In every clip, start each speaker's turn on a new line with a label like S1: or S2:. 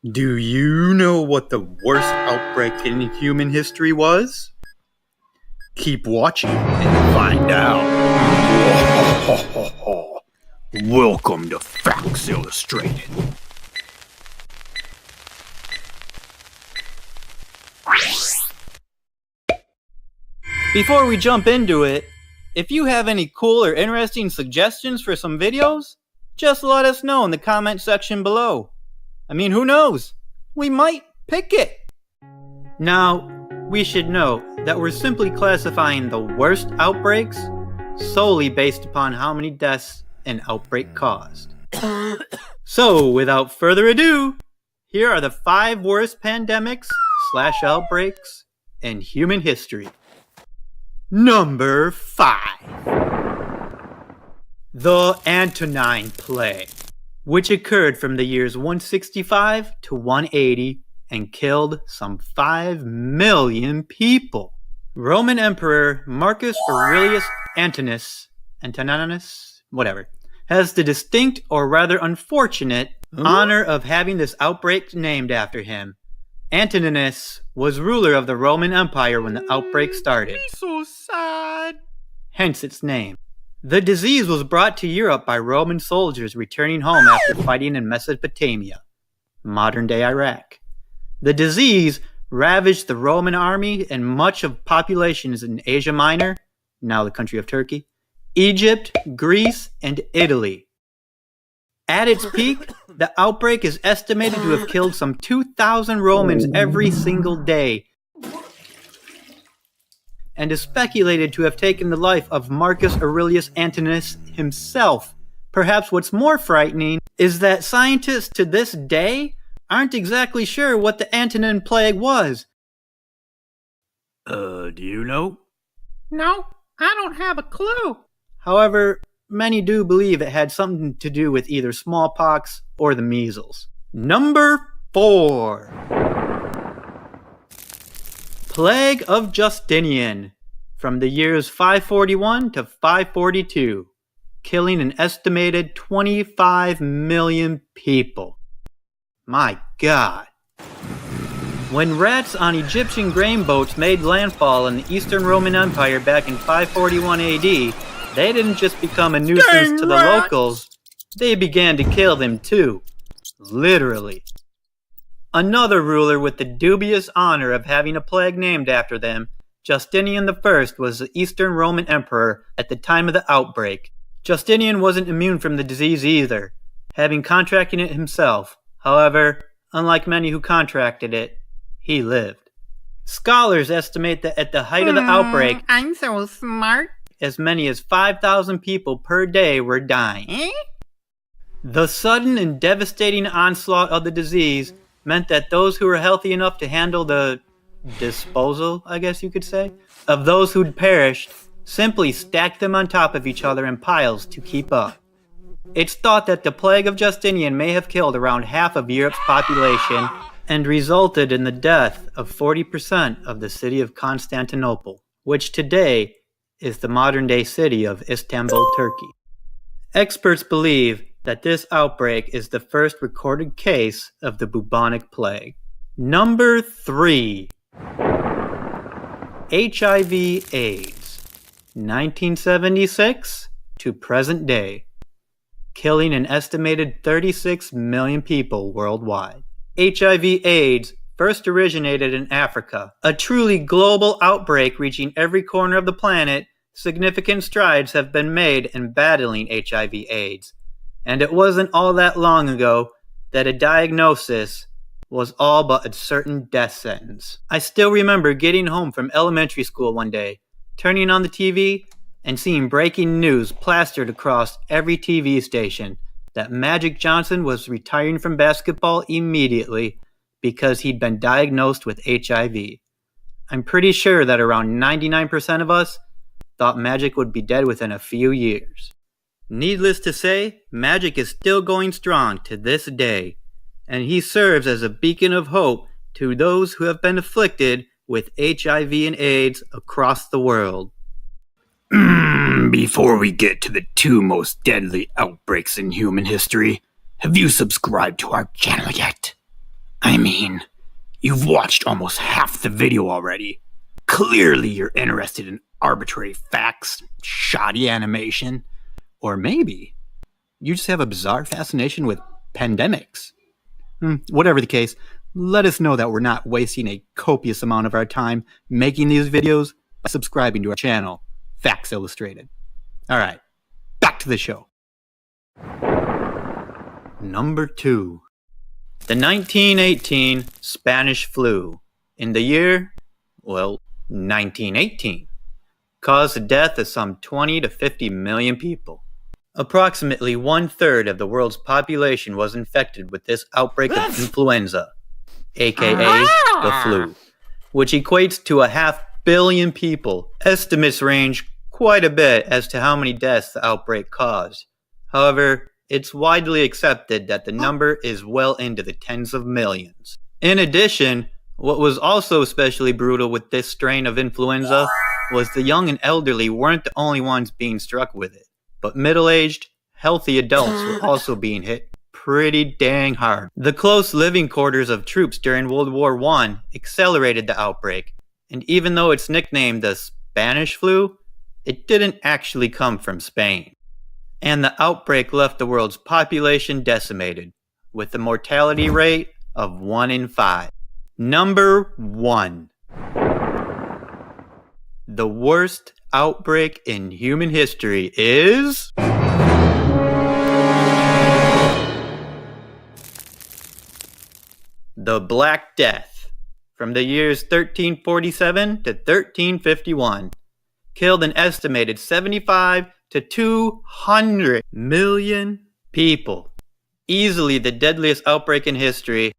S1: Do you know what the worst outbreak in human history was? Keep watching and find out. Welcome to Facts Illustrated. Before we jump into it, if you have any cool or interesting suggestions for some videos, just let us know in the comment section below. I mean, who knows? We might pick it! Now, we should note that we're simply classifying the worst outbreaks solely based upon how many deaths an outbreak caused. So, without further ado, here are the 5 worst pandemics/outbreaks in human history. Number 5. The Antonine Plague, which occurred from the years 165 to 180 and killed some 5 million people. Roman Emperor Marcus Aurelius Antoninus, has the distinct or rather unfortunate honor of having this outbreak named after him. Antoninus was ruler of the Roman Empire when the outbreak started.
S2: So sad.
S1: Hence its name. The disease was brought to Europe by Roman soldiers returning home after fighting in Mesopotamia, modern-day Iraq. The disease ravaged the Roman army and much of populations in Asia Minor, now the country of Turkey, Egypt, Greece, and Italy. At its peak, the outbreak is estimated to have killed some 2,000 Romans every single day, and is speculated to have taken the life of Marcus Aurelius Antoninus himself. Perhaps what's more frightening is that scientists to this day aren't exactly sure what the Antonine Plague was. Do you know?
S2: No, I don't have a clue.
S1: However, many do believe it had something to do with either smallpox or the measles. Number 4. Plague of Justinian, from the years 541 to 542, killing an estimated 25 million people. My God. When rats on Egyptian grain boats made landfall in the Eastern Roman Empire back in 541 AD, they didn't just become a nuisance to the locals, they began to kill them too. Literally. Another ruler with the dubious honor of having a plague named after them, Justinian I, was the Eastern Roman Emperor at the time of the outbreak. Justinian wasn't immune from the disease either, having contracted it himself. However, unlike many who contracted it, he lived. Scholars estimate that at the height of the outbreak,
S2: I'm so smart.
S1: as many as 5,000 people per day were dying. The sudden and devastating onslaught of the disease meant that those who were healthy enough to handle the disposal, I guess you could say, of those who'd perished simply stacked them on top of each other in piles to keep up. It's thought that the plague of Justinian may have killed around half of Europe's population and resulted in the death of 40% of the city of Constantinople, which today is the modern-day city of Istanbul, Turkey. Experts believe that this outbreak is the first recorded case of the bubonic plague. Number 3. HIV/AIDS, 1976 to present day, killing an estimated 36 million people worldwide. HIV/AIDS first originated in Africa, a truly global outbreak reaching every corner of the planet. Significant strides have been made in battling HIV/AIDS, and it wasn't all that long ago that a diagnosis was all but a certain death sentence. I still remember getting home from elementary school one day, turning on the TV, and seeing breaking news plastered across every TV station that Magic Johnson was retiring from basketball immediately because he'd been diagnosed with HIV. I'm pretty sure that around 99% of us thought Magic would be dead within a few years. Needless to say, Magic is still going strong to this day, and he serves as a beacon of hope to those who have been afflicted with HIV and AIDS across the world. Before we get to the 2 most deadly outbreaks in human history, have you subscribed to our channel yet?
S3: mean, you've watched almost half the video already. Clearly you're interested in arbitrary facts, shoddy animation, or maybe you just have a bizarre fascination with pandemics. Whatever the case, let us know that we're not wasting a copious amount of our time making these videos by subscribing to our channel, Facts Illustrated. Alright, back to the show.
S1: Number 2. The 1918 Spanish flu, in the year, 1918, caused the death of some 20 to 50 million people. Approximately 1/3 of the world's population was infected with this outbreak of influenza, aka the flu, which equates to 500 million people. Estimates range quite a bit as to how many deaths the outbreak caused. However, it's widely accepted that the number is well into the tens of millions. In addition, what was also especially brutal with this strain of influenza was the young and elderly weren't the only ones being struck with it, but middle-aged, healthy adults were also being hit pretty dang hard. The close living quarters of troops during World War I accelerated the outbreak, and even though it's nicknamed the Spanish flu, it didn't actually come from Spain. And the outbreak left the world's population decimated, with a mortality rate of 1 in 5. Number 1. The worst outbreak in human history is... the Black Death, from the years 1347 to 1351, killed an estimated 75 to 200 million people. Easily the deadliest outbreak in history.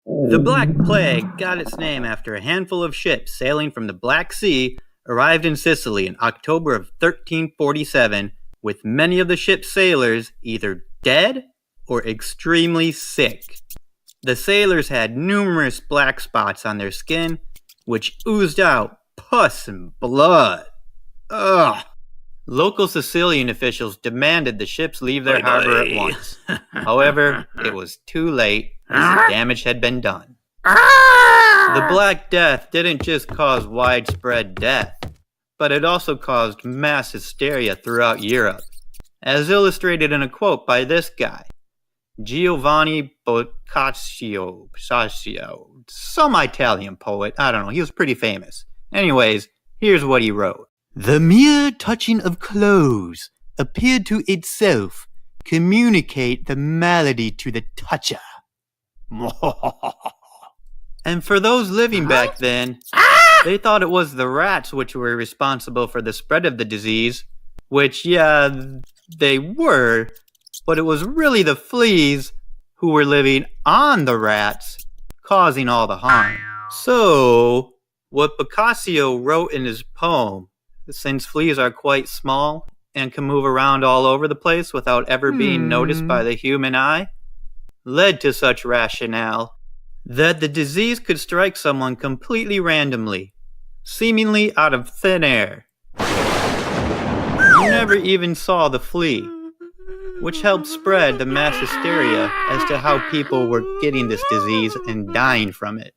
S1: The Black Plague got its name after a handful of ships sailing from the Black Sea arrived in Sicily in October of 1347, with many of the ship's sailors either dead or extremely sick. The sailors had numerous black spots on their skin, which oozed out pus and blood. Ugh. Local Sicilian officials demanded the ships leave their harbor at once. However, it was too late, as the damage had been done. The Black Death didn't just cause widespread death, but it also caused mass hysteria throughout Europe, as illustrated in a quote by this guy, Giovanni Boccaccio, some Italian poet, I don't know, he was pretty famous. Anyways, here's what he wrote. The mere touching of clothes appeared to itself communicate the malady to the toucher. And for those living back then, they thought it was the rats which were responsible for the spread of the disease, which, yeah, they were, but it was really the fleas who were living on the rats, causing all the harm. So, what Boccaccio wrote in his poem, since fleas are quite small and can move around all over the place without ever being noticed by the human eye, led to such rationale that the disease could strike someone completely randomly, seemingly out of thin air. You never even saw the flea, which helped spread the mass hysteria as to how people were getting this disease and dying from it.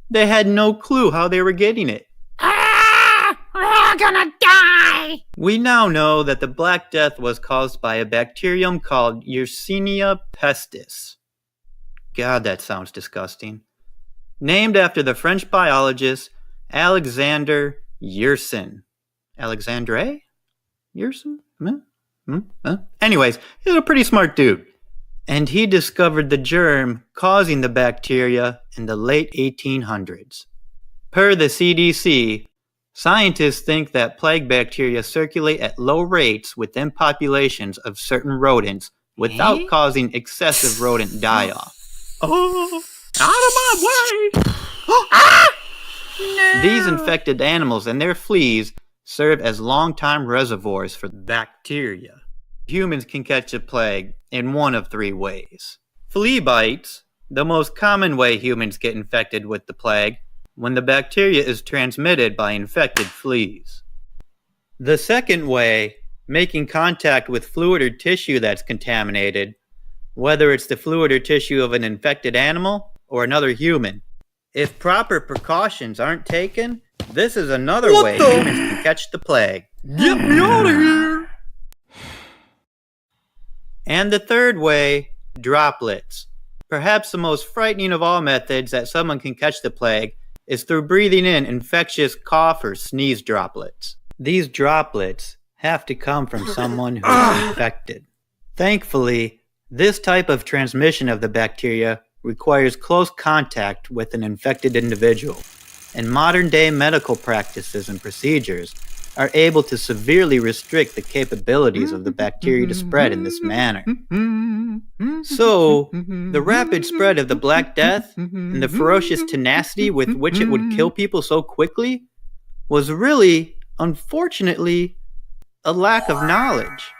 S1: They had no clue how they were getting it.
S2: We're all gonna die!
S1: We now know that the Black Death was caused by a bacterium called Yersinia pestis. God, that sounds disgusting. Named after the French biologist Alexander Yersin. Alexandre? Yersin? Anyways, he's a pretty smart dude. And he discovered the germ causing the bacteria in the late 1800s. Per the CDC, scientists think that plague bacteria circulate at low rates within populations of certain rodents without causing excessive rodent die-off.
S2: Oh, out of my way! No.
S1: These infected animals and their fleas serve as long-time reservoirs for bacteria. Humans can catch a plague in one of 3 ways. Flea bites, the most common way humans get infected with the plague, when the bacteria is transmitted by infected fleas. The second way, making contact with fluid or tissue that's contaminated, whether it's the fluid or tissue of an infected animal or another human. If proper precautions aren't taken, this is another way humans can catch the plague.
S3: Get me out of here!
S1: And the third way, droplets. Perhaps the most frightening of all methods that someone can catch the plague is through breathing in infectious cough or sneeze droplets. These droplets have to come from someone who is infected. Thankfully, this type of transmission of the bacteria requires close contact with an infected individual, and modern-day medical practices and procedures are able to severely restrict the capabilities of the bacteria to spread in this manner. So, the rapid spread of the Black Death and the ferocious tenacity with which it would kill people so quickly was really, unfortunately, a lack of knowledge.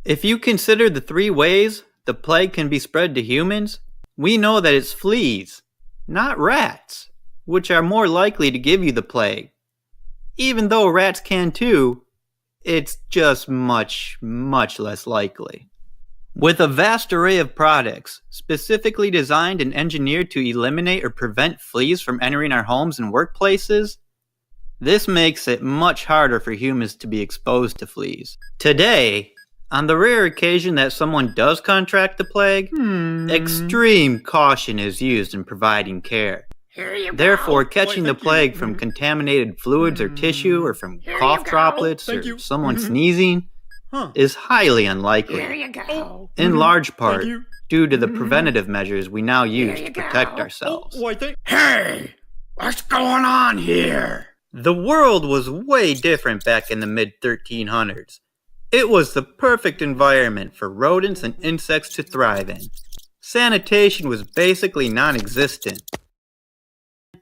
S1: If you consider the 3 ways the plague can be spread to humans, we know that it's fleas, not rats, which are more likely to give you the plague. Even though rats can too, it's just much, much less likely. With a vast array of products, specifically designed and engineered to eliminate or prevent fleas from entering our homes and workplaces, this makes it much harder for humans to be exposed to fleas. Today, on the rare occasion that someone does contract the plague, extreme caution is used in providing care. Therefore, catching the plague from contaminated fluids or tissue, or from cough droplets, or someone sneezing, is highly unlikely, in large part due to the preventative measures we now use to protect ourselves.
S3: Hey! What's going on here?
S1: The world was way different back in the mid-1300s. It was the perfect environment for rodents and insects to thrive in. Sanitation was basically non-existent.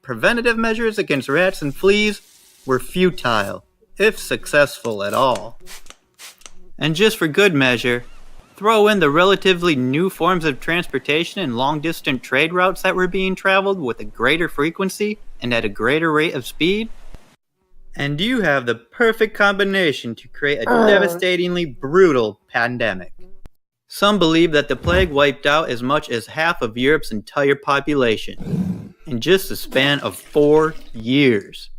S1: Preventative measures against rats and fleas were futile, if successful at all. And just for good measure, throw in the relatively new forms of transportation and long-distance trade routes that were being traveled with a greater frequency and at a greater rate of speed, and you have the perfect combination to create a devastatingly brutal pandemic. Some believe that the plague wiped out as much as half of Europe's entire population in just a span of 4 years.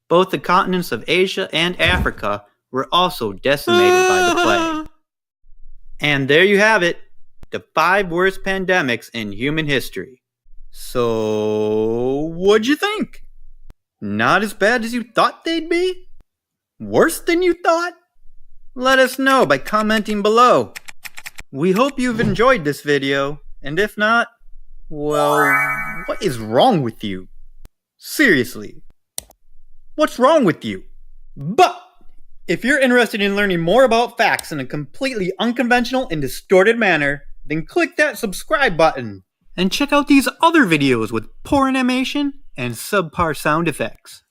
S1: Both the continents of Asia and Africa were also decimated by the plague. And there you have it, the 5 worst pandemics in human history. So, what'd you think? Not as bad as you thought they'd be? Worse than you thought? Let us know by commenting below. We hope you've enjoyed this video, and if not, well, what is wrong with you? Seriously, what's wrong with you? But if you're interested in learning more about facts in a completely unconventional and distorted manner, then click that subscribe button. And check out these other videos with poor animation and subpar sound effects.